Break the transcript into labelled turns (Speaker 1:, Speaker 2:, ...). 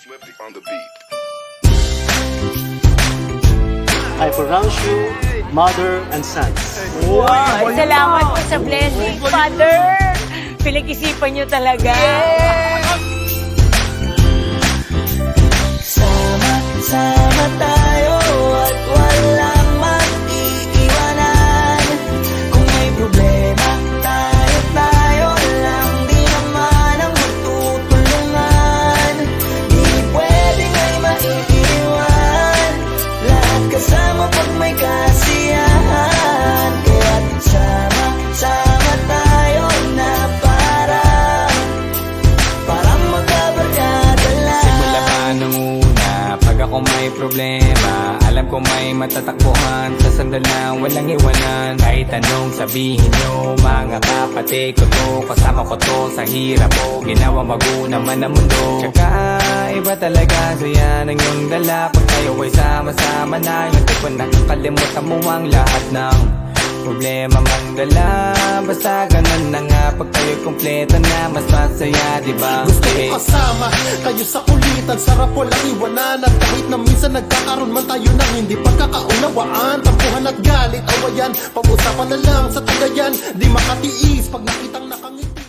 Speaker 1: Flippy on the beat.
Speaker 2: I pronounce you mother and sons.
Speaker 3: Wow, salamat po sa blessing, Father. Pinag-isipan niyo talaga.
Speaker 4: Sama tayo at walang mag-iiwanan. Kung may problema, tayo lang. Di naman ang magtutulungan. Di pwedeng ay maiiwan. Lahat kasama pag may kasiyahan. Kaya't sama tayo na parang magkabarkada lang.
Speaker 5: Simula pa nung una, pag ako may problema, alam ko may matatakbuhan. Sa sandal na walang iwanan. Kahit anong sabihin nyo, mga kapatid ko to, kasama ko to sa hirap mo. Ginawa mago naman ang mundo. Tsaka iba talaga saya ng iyong dala. Pag tayo ay sama-sama na, hindi ko nakakalimutan mo ang lahat ng problema mang dala. Basta ganun na nga, pag tayo kompleto na, mas masaya, diba?
Speaker 6: Gusto ko kasama kayo sa kulitan. Sarap walang iwanan. At kahit na minsan nagkakaroon man tayo ng hindi pagkakaunawaan, tampuhan at galit, awayan, pag-usapan na lang sa tagayan. Di makatiis pag nakitang nakangiti.